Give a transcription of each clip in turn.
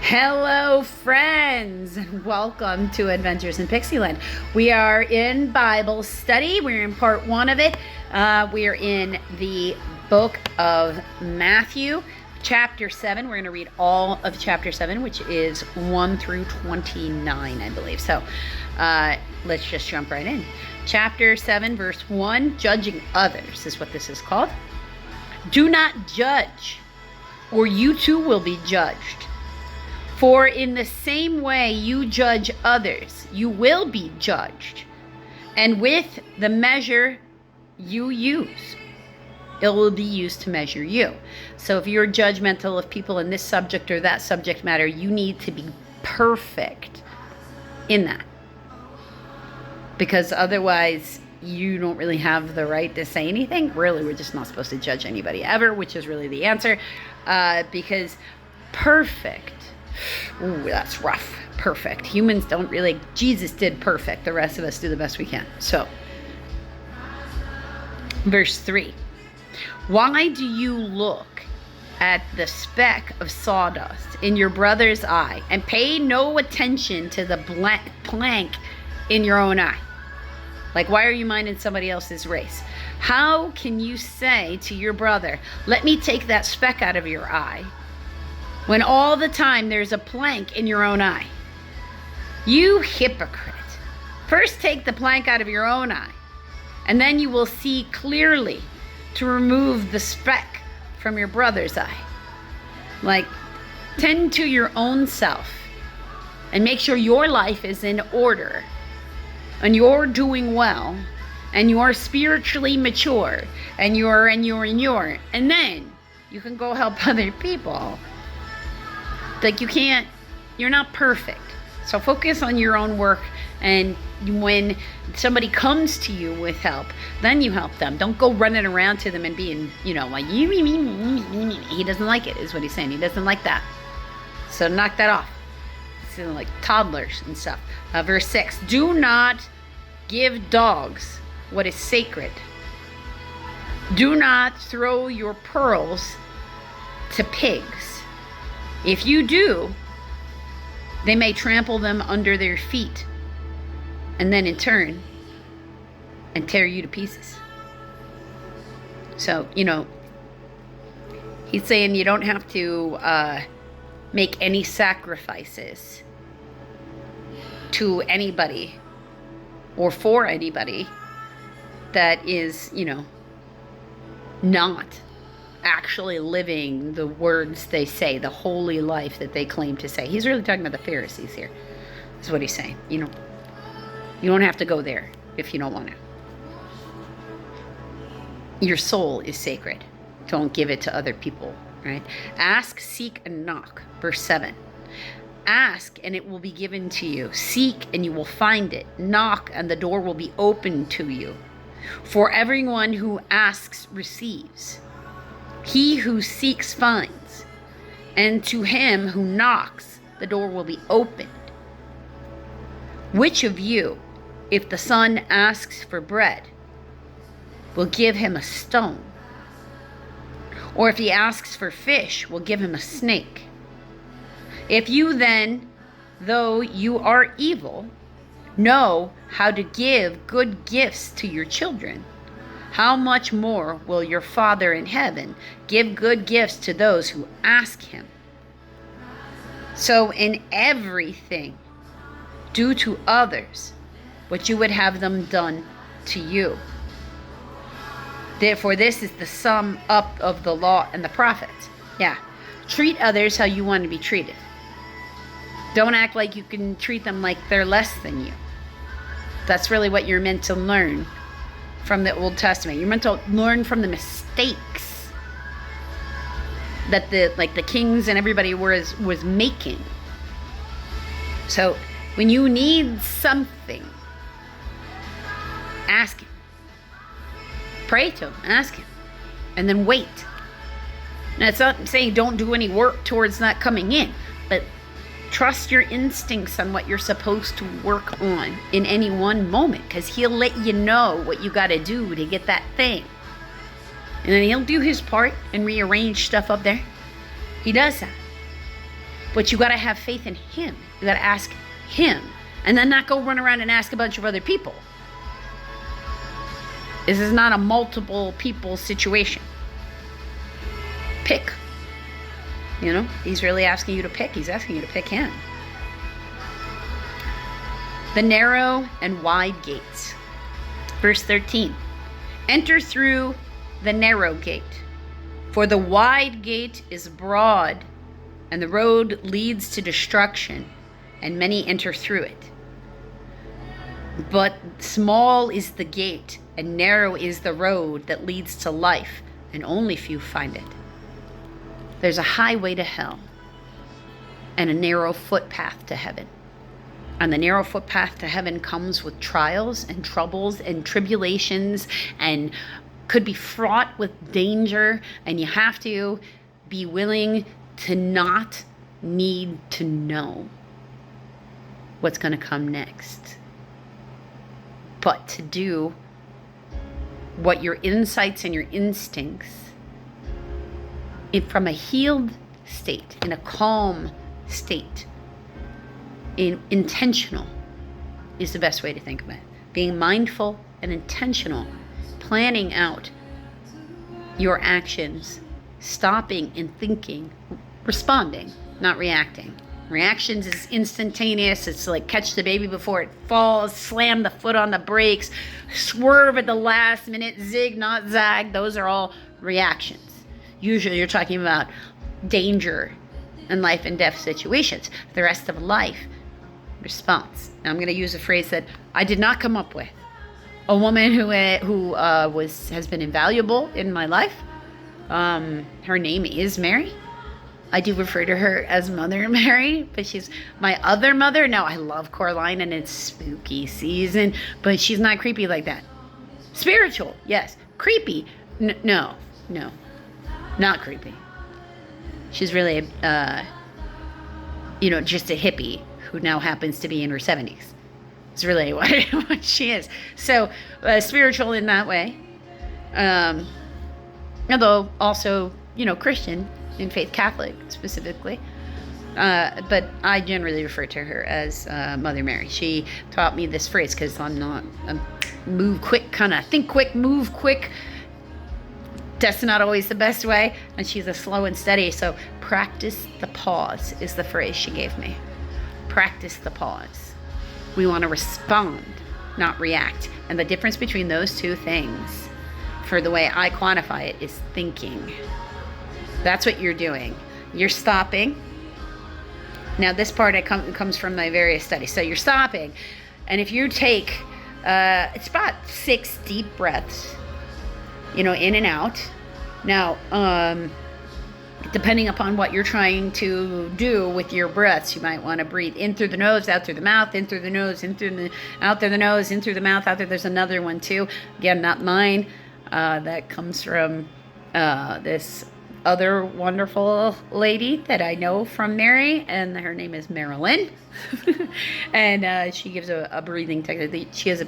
Hello, friends, and welcome to Adventures in Pixieland. We are in Bible study. We're in part 1 of it. We are in the book of Matthew, chapter 7. We're going to read all of chapter 7, which is 1 through 29, I believe. So let's just jump right in. Chapter 7, verse 1, judging others is what this is called. Do not judge, or you too will be judged. For in the same way you judge others, you will be judged. And with the measure you use, it will be used to measure you. So if you're judgmental of people in this subject or that subject matter, you need to be perfect in that. Because otherwise, you don't really have the right to say anything. Really, we're just not supposed to judge anybody ever, which is really the answer. Because perfect. Ooh, that's rough. Perfect. Humans don't really, Jesus did perfect. The rest of us do the best we can. So, verse 3. Why do you look at the speck of sawdust in your brother's eye and pay no attention to the plank in your own eye? Like, why are you minding somebody else's race? How can you say to your brother, let me take that speck out of your eye, when all the time there's a plank in your own eye? You hypocrite. First take the plank out of your own eye, and then you will see clearly to remove the speck from your brother's eye. Like, tend to your own self and make sure your life is in order and you're doing well and you're spiritually mature and and then you can go help other people. Like, you're not perfect. So focus on your own work, and when somebody comes to you with help, then you help them. Don't go running around to them and being, like, he doesn't like it, is what he's saying. He doesn't like that. So knock that off. It's like toddlers and stuff. Verse 6, do not give dogs what is sacred. Do not throw your pearls to pigs. If you do, they may trample them under their feet and then in turn and tear you to pieces. So, he's saying you don't have to make any sacrifices to anybody or for anybody that is, not actually living the words they say, the holy life that they claim to say. He's really talking about the Pharisees here, is what he's saying. You don't have to go there if you don't want to. Your soul is sacred. Don't give it to other people, right? Ask, seek, and knock. Verse 7. Ask, and it will be given to you. Seek, and you will find it. Knock, and the door will be opened to you. For everyone who asks receives. He who seeks finds, and to him who knocks, the door will be opened. Which of you, if the son asks for bread, will give him a stone? Or if he asks for fish, will give him a snake? If you then, though you are evil, know how to give good gifts to your children, how much more will your Father in heaven give good gifts to those who ask him? So in everything, do to others what you would have them done to you. Therefore, this is the sum up of the law and the prophets. Yeah, treat others how you want to be treated. Don't act like you can treat them like they're less than you. That's really what you're meant to learn from the Old Testament. You're meant to learn from the mistakes that the kings and everybody was making. So when you need something, ask him. Pray to him, ask him, and then wait. Now, it's not saying don't do any work towards that coming in, but trust your instincts on what you're supposed to work on in any one moment, because he'll let you know what you got to do to get that thing. And then he'll do his part and rearrange stuff up there. He does that. But you got to have faith in him. You got to ask him, and then not go run around and ask a bunch of other people. This is not a multiple people situation. Pick. You know, he's really asking you to pick. He's asking you to pick him. The narrow and wide gates. Verse 13. Enter through the narrow gate, for the wide gate is broad, and the road leads to destruction, and many enter through it. But small is the gate, and narrow is the road that leads to life, and only few find it. There's a highway to hell, and a narrow footpath to heaven. And the narrow footpath to heaven comes with trials and troubles and tribulations, and could be fraught with danger, and you have to be willing to not need to know what's going to come next, but to do what your insights and your instincts, from a healed state, in a calm state, intentional is the best way to think of it. Being mindful and intentional, planning out your actions, stopping and thinking, responding, not reacting. Reactions is instantaneous. It's like catch the baby before it falls, slam the foot on the brakes, swerve at the last minute, zig not zag. Those are all reactions. Usually you're talking about danger and life and death situations. The rest of life, response. Now I'm going to use a phrase that I did not come up with. A woman who has been invaluable in my life. Her name is Mary. I do refer to her as Mother Mary, but she's my other mother. Now, I love Coraline, and it's spooky season, but she's not creepy like that. Spiritual, yes. Creepy, no, not creepy. She's really, just a hippie who now happens to be in her 70s. It's really what she is. So, spiritual in that way. Although also, Christian in faith, Catholic specifically. But I generally refer to her as Mother Mary. She taught me this phrase because I'm not a move quick, kind of think quick, move quick. That's not always the best way. And she's a slow and steady. So practice the pause is the phrase she gave me. Practice the pause. We want to respond, not react. And the difference between those two things, for the way I quantify it, is thinking. That's what you're doing. You're stopping. Now, this part comes from my various studies. So you're stopping. And if you take, it's about 6 deep breaths, in and out. Now, depending upon what you're trying to do with your breaths, you might want to breathe in through the nose, out through the mouth, in through the nose, out through the nose, in through the mouth, out there. There's another one too. Again, not mine. That comes from this other wonderful lady that I know from Mary, and her name is Marilyn. And she gives a breathing technique. She has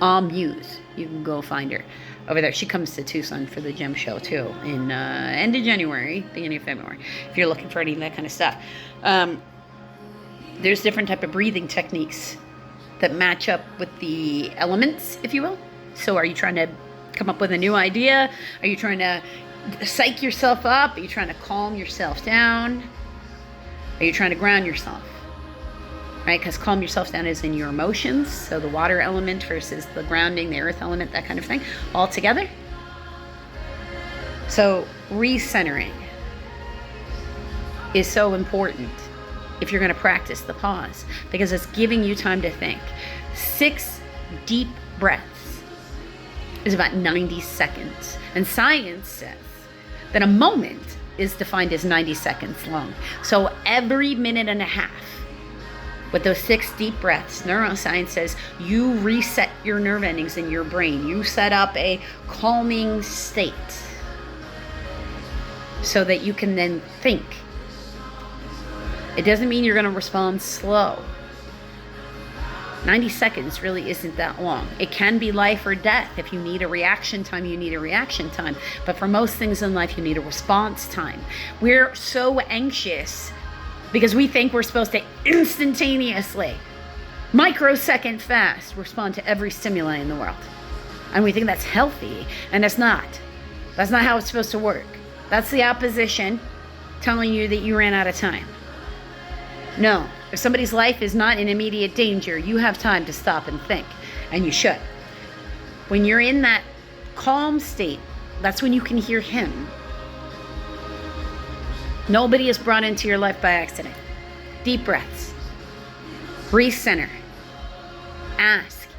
a muse. You can go find her over there. She comes to Tucson for the gym show too in end of January, beginning of February, if you're looking for any of that kind of stuff. There's different type of breathing techniques that match up with the elements, if you will. So are you trying to come up with a new idea? Are you trying to psych yourself up? Are you trying to calm yourself down? Are you trying to ground yourself? Right? Because calm yourself down is in your emotions. So the water element versus the grounding, the earth element, that kind of thing, all together. So recentering is so important if you're going to practice the pause, because it's giving you time to think. 6 deep breaths is about 90 seconds. And science says that a moment is defined as 90 seconds long. So every minute and a half, with those 6 deep breaths, neuroscience says you reset your nerve endings in your brain. You set up a calming state so that you can then think. It doesn't mean you're going to respond slow. 90 seconds really isn't that long. It can be life or death. If you need a reaction time, you need a reaction time. But for most things in life, you need a response time. We're so anxious Because we think we're supposed to instantaneously, microsecond fast, respond to every stimuli in the world. And we think that's healthy, and it's not. That's not how it's supposed to work. That's the opposition telling you that you ran out of time. No, if somebody's life is not in immediate danger, you have time to stop and think, and you should. When you're in that calm state, that's when you can hear him. Nobody is brought into your life by accident. Deep breaths. Recenter. Ask.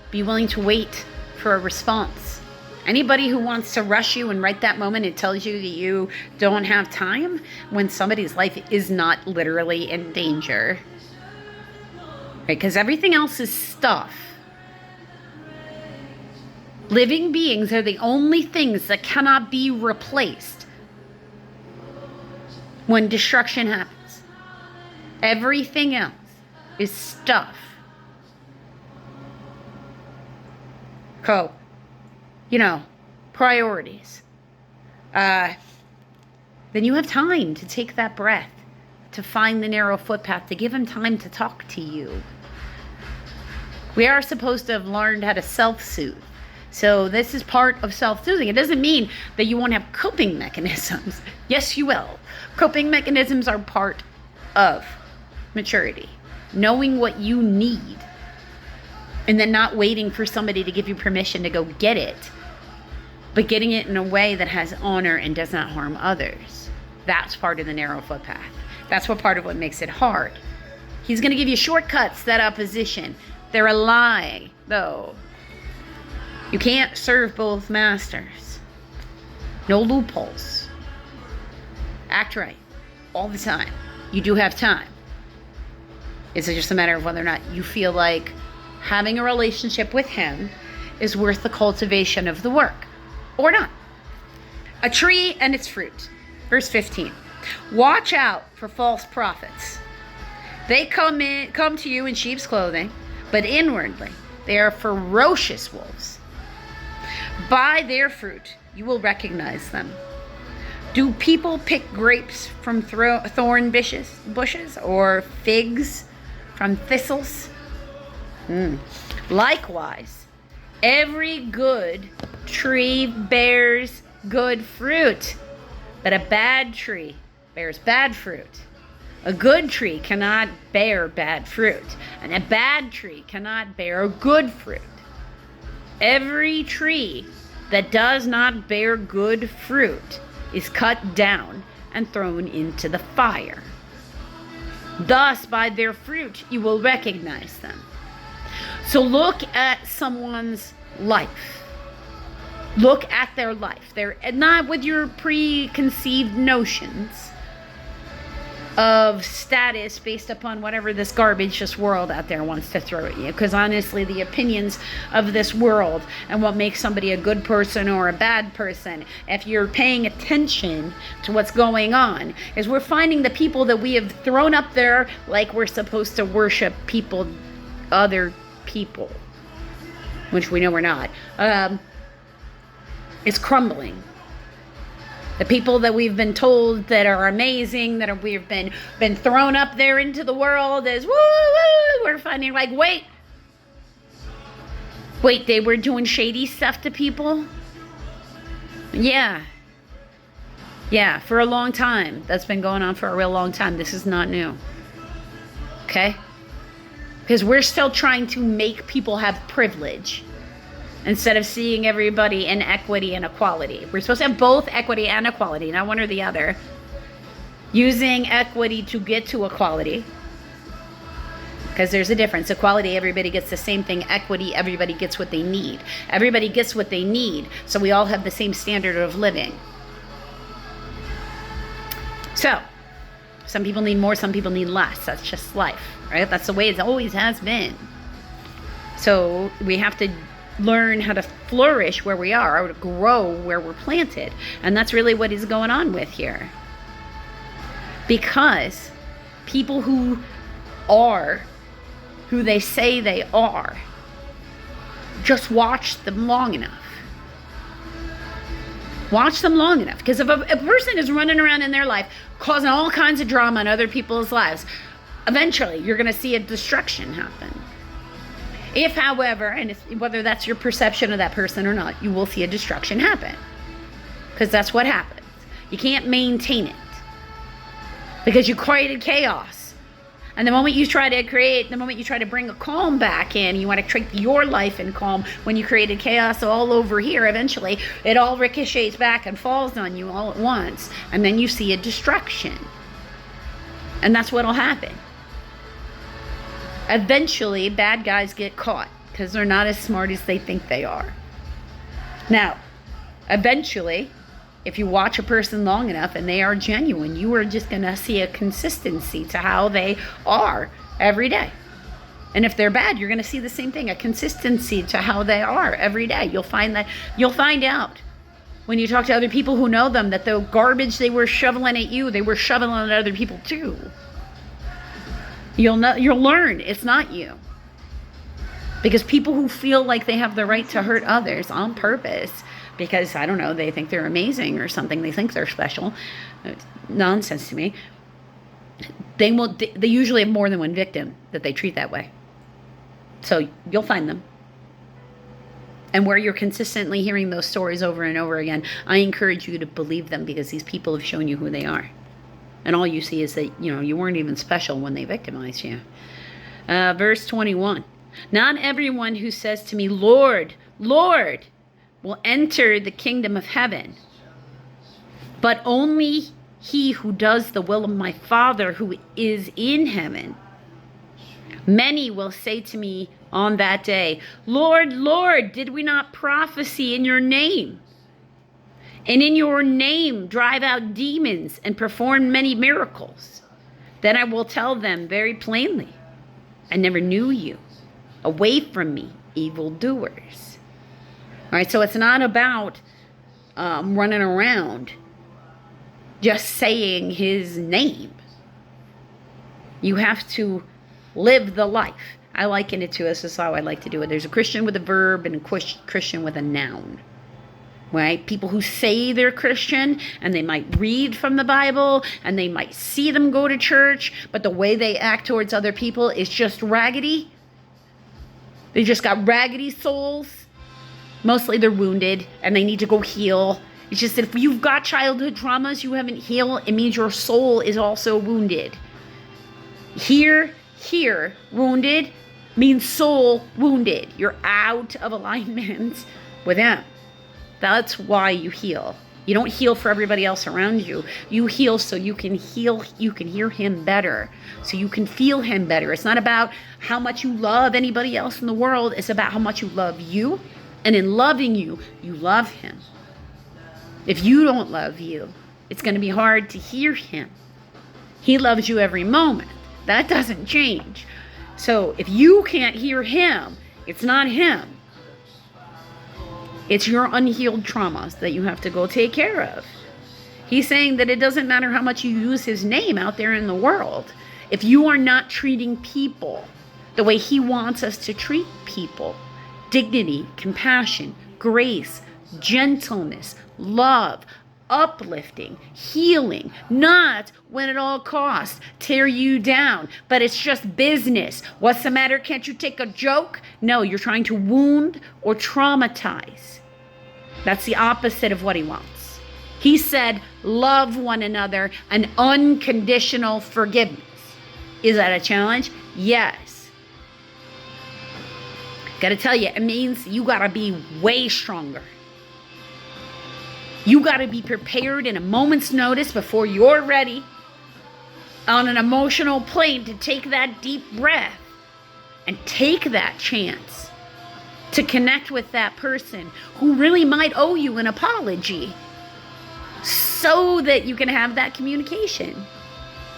Be willing to wait for a response. Anybody who wants to rush you and right that moment, it tells you that you don't have time when somebody's life is not literally in danger. Right? Because everything else is stuff. Living beings are the only things that cannot be replaced when destruction happens. Everything else is stuff. Priorities. Then you have time to take that breath, to find the narrow footpath, to give him time to talk to you. We are supposed to have learned how to self-soothe. So this is part of self-soothing. It doesn't mean that you won't have coping mechanisms. Yes, you will. Coping mechanisms are part of maturity. Knowing what you need and then not waiting for somebody to give you permission to go get it, but getting it in a way that has honor and does not harm others. That's part of the narrow footpath. That's part of what makes it hard. He's going to give you shortcuts, that opposition. They're a lie, though. You can't serve both masters. No loopholes. Act right all the time. You do have time. It's just a matter of whether or not you feel like having a relationship with him is worth the cultivation of the work or not. A tree and its fruit. Verse 15. Watch out for false prophets. They come to you in sheep's clothing, but inwardly they are ferocious wolves. By their fruit you will recognize them. Do people pick grapes from thorn bushes or figs from thistles? Likewise, every good tree bears good fruit, but a bad tree bears bad fruit. A good tree cannot bear bad fruit, and a bad tree cannot bear good fruit. Every tree that does not bear good fruit is cut down and thrown into the fire. Thus, by their fruit, you will recognize them. So look at someone's life. Look at their life. They're not with your preconceived notions of status based upon whatever this garbage world out there wants to throw at you. Because honestly, the opinions of this world and what makes somebody a good person or a bad person, if you're paying attention to what's going on, is we're finding the people that we have thrown up there like we're supposed to worship people, other people, which we know we're not, is crumbling. The people that we've been told that are amazing, that we've been thrown up there into the world as woo, woo, we're finding like, wait, they were doing shady stuff to people? Yeah, for a long time. That's been going on for a real long time. This is not new. Okay? Because we're still trying to make people have privilege instead of seeing everybody in equity and equality. We're supposed to have both equity and equality, not one or the other. Using equity to get to equality. Because there's a difference. Equality, everybody gets the same thing. Equity, everybody gets what they need. Everybody gets what they need, so we all have the same standard of living. So, some people need more, some people need less. That's just life, right? That's the way it always has been. So, we have to learn how to flourish where we are, or to grow where we're planted. And that's really what is going on with here. Because people who are who they say they are, just watch them long enough. Watch them long enough. Because if a person is running around in their life causing all kinds of drama in other people's lives, eventually you're going to see a destruction happen. If, however, and whether that's your perception of that person or not, you will see a destruction happen. Because that's what happens. You can't maintain it. Because you created chaos. And the moment you try to bring a calm back in, you want to treat your life in calm. When you created chaos all over here, eventually it all ricochets back and falls on you all at once. And then you see a destruction. And that's what'll happen. Eventually, bad guys get caught because they're not as smart as they think they are. Now, eventually, if you watch a person long enough and they are genuine, you are just going to see a consistency to how they are every day. And if they're bad, you're going to see the same thing, a consistency to how they are every day. You'll find out when you talk to other people who know them that the garbage they were shoveling at you, they were shoveling at other people too. You'll learn it's not you. Because people who feel like they have the right to hurt others on purpose, because, I don't know, they think they're amazing or something, they think they're special. It's nonsense to me. They usually have more than one victim that they treat that way. So you'll find them. And where you're consistently hearing those stories over and over again, I encourage you to believe them, because these people have shown you who they are. And all you see is that, you weren't even special when they victimized you. Verse 21. Not everyone who says to me, Lord, Lord, will enter the kingdom of heaven, but only he who does the will of my Father who is in heaven. Many will say to me on that day, Lord, Lord, did we not prophesy in your name? And in your name drive out demons and perform many miracles? Then I will tell them very plainly, I never knew you. Away from me, evildoers. All right, so it's not about running around just saying his name. You have to live the life. I liken it to, this is how I like to do it. There's a Christian with a verb and a Christian with a noun. Right? People who say they're Christian and they might read from the Bible and they might see them go to church, but the way they act towards other people is just raggedy. They just got raggedy souls. Mostly they're wounded and they need to go heal. It's just that if you've got childhood traumas you haven't healed, it means your soul is also wounded. Here, wounded means soul wounded. You're out of alignment with him. That's why you heal. You don't heal for everybody else around you. You heal so you can hear him better. So you can feel him better. It's not about how much you love anybody else in the world. It's about how much you love you. And in loving you, you love him. If you don't love you, it's going to be hard to hear him. He loves you every moment. That doesn't change. So if you can't hear him, it's not him. It's your unhealed traumas that you have to go take care of. He's saying that it doesn't matter how much you use his name out there in the world. If you are not treating people the way he wants us to treat people, dignity, compassion, grace, gentleness, love, uplifting, healing, not when it all costs, tear you down, but it's just business. What's the matter? Can't you take a joke? No, you're trying to wound or traumatize. That's the opposite of what he wants. He said, love one another, an unconditional forgiveness. Is that a challenge? Yes. Gotta tell you, it means you gotta be way stronger. You gotta be prepared in a moment's notice before you're ready on an emotional plane to take that deep breath and take that chance to connect with that person who really might owe you an apology so that you can have that communication,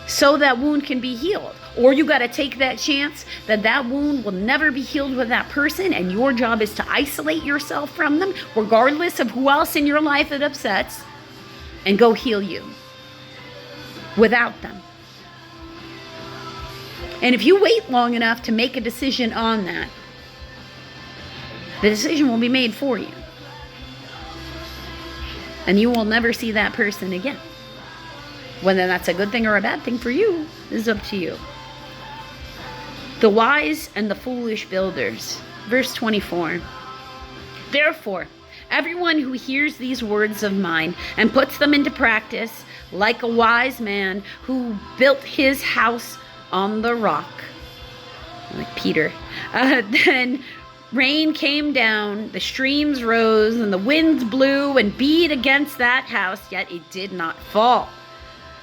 so that wound can be healed. Or you got to take that chance that that wound will never be healed with that person, and your job is to isolate yourself from them, regardless of who else in your life it upsets, and go heal you without them. And if you wait long enough to make a decision on that, the decision will be made for you. And you will never see that person again. Whether that's a good thing or a bad thing for you is up to you. The wise and the foolish builders. Verse 24. Therefore, everyone who hears these words of mine and puts them into practice, like a wise man who built his house on the rock, like Peter, then rain came down, the streams rose, and the winds blew and beat against that house, yet it did not fall,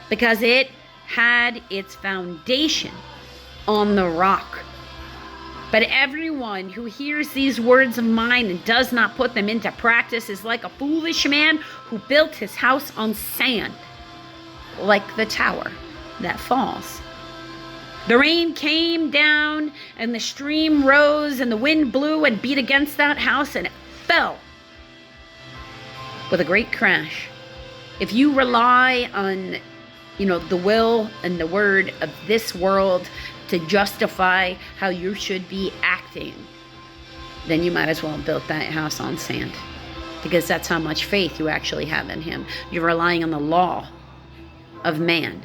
because it had its foundation on the rock. But everyone who hears these words of mine and does not put them into practice is like a foolish man who built his house on sand, like the tower that falls. The rain came down, and the stream rose, and the wind blew and beat against that house, and it fell with a great crash. If you rely on, the will and the word of this world to justify how you should be acting, then you might as well have built that house on sand, because that's how much faith you actually have in him. You're relying on the law of man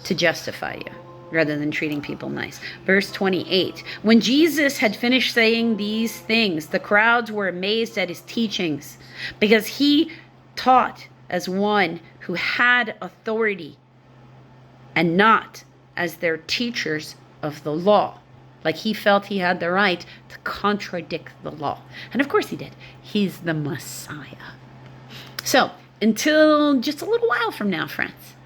to justify you, rather than treating people nice. Verse 28. When Jesus had finished saying these things, the crowds were amazed at his teachings, because he taught as one who had authority and not as their teachers of the law. Like he felt he had the right to contradict the law. And of course he did. He's the Messiah. So, until just a little while from now, friends,